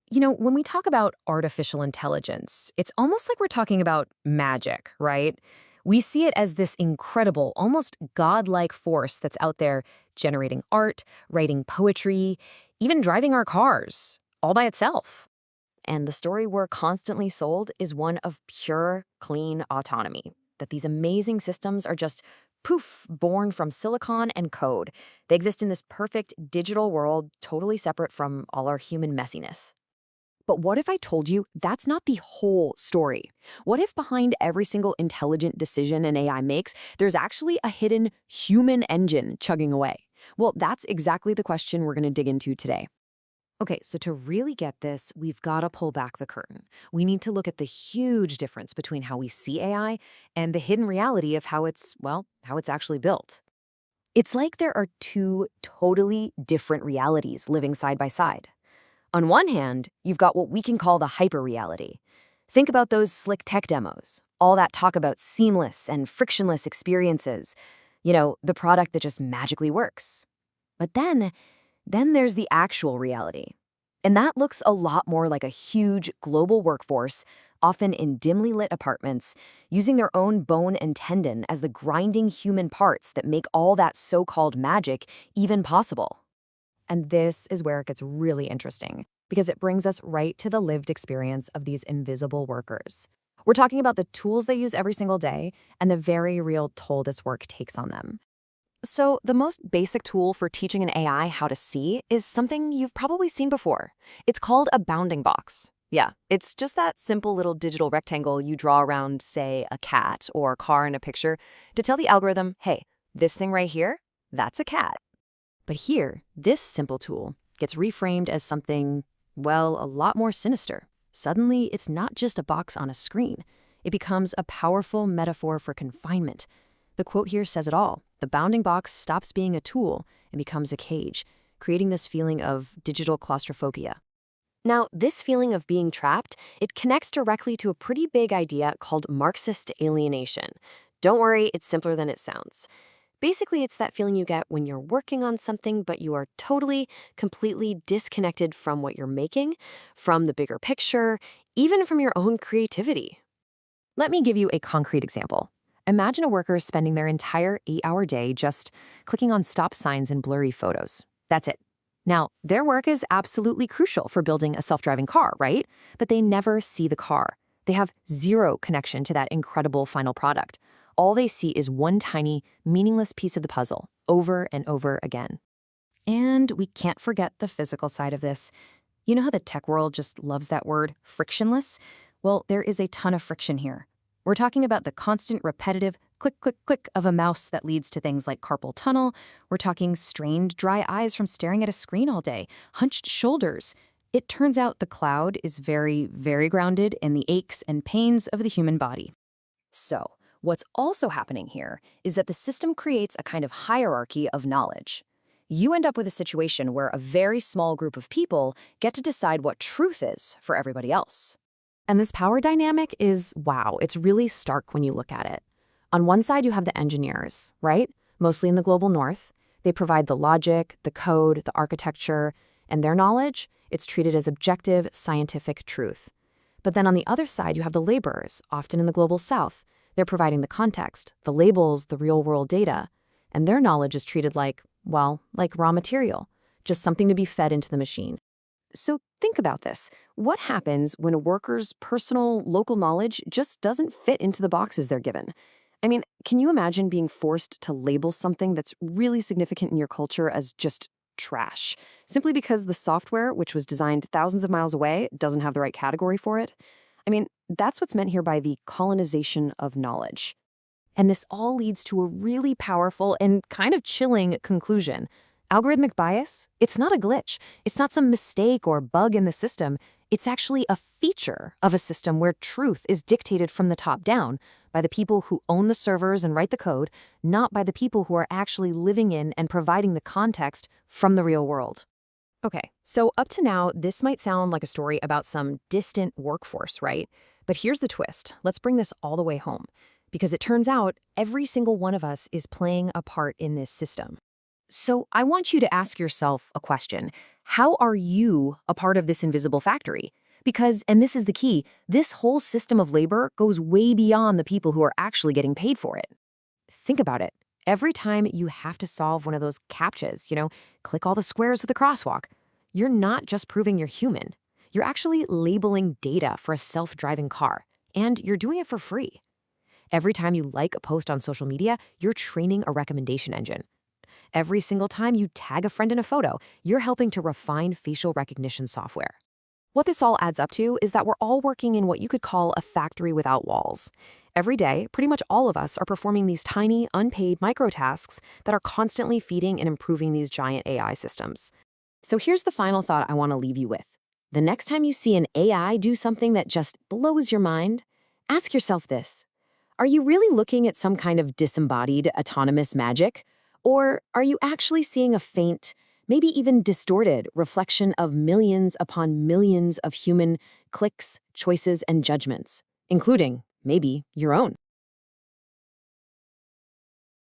When we talk about artificial intelligence, it's almost like we're talking about magic, right? We see it as this incredible, almost godlike force that's out there generating art, writing poetry, even driving our cars, all by itself. And the story we're constantly sold is one of pure, clean autonomy, that these amazing systems are just poof, born from silicon and code. They exist in this perfect digital world, totally separate from all our human messiness. But what if I told you that's not the whole story? What if behind every single intelligent decision an AI makes, there's actually a hidden human engine chugging away? Well, that's exactly the question we're going to dig into today. Okay, so to really get this, we've got to pull back the curtain. We need to look at the huge difference between how we see AI and the hidden reality of how it's actually built. It's like there are two totally different realities living side by side. On one hand, you've got what we can call the hyper-reality. Think about those slick tech demos, all that talk about seamless and frictionless experiences, the product that just magically works. But then there's the actual reality. And that looks a lot more like a huge global workforce, often in dimly lit apartments, using their own bone and tendon as the grinding human parts that make all that so-called magic even possible. And this is where it gets really interesting, because it brings us right to the lived experience of these invisible workers. We're talking about the tools they use every single day and the very real toll this work takes on them. So the most basic tool for teaching an AI how to see is something you've probably seen before. It's called a bounding box. Yeah, it's just that simple little digital rectangle you draw around, say, a cat or a car in a picture to tell the algorithm, hey, this thing right here, that's a cat. But here, this simple tool gets reframed as something, a lot more sinister. Suddenly, it's not just a box on a screen. It becomes a powerful metaphor for confinement. The quote here says it all. The bounding box stops being a tool and becomes a cage, creating this feeling of digital claustrophobia. Now, this feeling of being trapped, it connects directly to a pretty big idea called Marxist alienation. Don't worry, it's simpler than it sounds. Basically, it's that feeling you get when you're working on something, but you are totally, completely disconnected from what you're making, from the bigger picture, even from your own creativity. Let me give you a concrete example. Imagine a worker spending their entire 8-hour day just clicking on stop signs and blurry photos. That's it. Now, their work is absolutely crucial for building a self-driving car, right? But they never see the car. They have zero connection to that incredible final product. All they see is one tiny, meaningless piece of the puzzle, over and over again. And we can't forget the physical side of this. You know how the tech world just loves that word, frictionless? Well, there is a ton of friction here. We're talking about the constant, repetitive click, click, click of a mouse that leads to things like carpal tunnel. We're talking strained, dry eyes from staring at a screen all day, hunched shoulders. It turns out the cloud is very, very grounded in the aches and pains of the human body. So, what's also happening here is that the system creates a kind of hierarchy of knowledge. You end up with a situation where a very small group of people get to decide what truth is for everybody else. And this power dynamic is, it's really stark when you look at it. On one side, you have the engineers, right? Mostly in the global north. They provide the logic, the code, the architecture, and their knowledge, it's treated as objective, scientific truth. But then on the other side, you have the laborers, often in the global south. They're providing the context, the labels, the real-world data, and their knowledge is treated like raw material, just something to be fed into the machine. So think about this. What happens when a worker's personal, local knowledge just doesn't fit into the boxes they're given? I mean, can you imagine being forced to label something that's really significant in your culture as just trash, simply because the software, which was designed thousands of miles away, doesn't have the right category for it? I mean, that's what's meant here by the colonization of knowledge. And this all leads to a really powerful and kind of chilling conclusion. Algorithmic bias, it's not a glitch. It's not some mistake or bug in the system. It's actually a feature of a system where truth is dictated from the top down by the people who own the servers and write the code, not by the people who are actually living in and providing the context from the real world. Okay, so up to now, this might sound like a story about some distant workforce, right? But here's the twist. Let's bring this all the way home. Because it turns out every single one of us is playing a part in this system. So I want you to ask yourself a question. How are you a part of this invisible factory? Because, and this is the key, this whole system of labor goes way beyond the people who are actually getting paid for it. Think about it. Every time you have to solve one of those CAPTCHAs, click all the squares with a crosswalk, you're not just proving you're human. You're actually labeling data for a self-driving car, and you're doing it for free. Every time you like a post on social media, you're training a recommendation engine. Every single time you tag a friend in a photo, you're helping to refine facial recognition software. What this all adds up to is that we're all working in what you could call a factory without walls. Every day, pretty much all of us are performing these tiny, unpaid microtasks that are constantly feeding and improving these giant AI systems. So here's the final thought I want to leave you with. The next time you see an AI do something that just blows your mind, ask yourself this. Are you really looking at some kind of disembodied, autonomous magic? Or are you actually seeing a faint, maybe even distorted reflection of millions upon millions of human clicks, choices, and judgments, including maybe your own?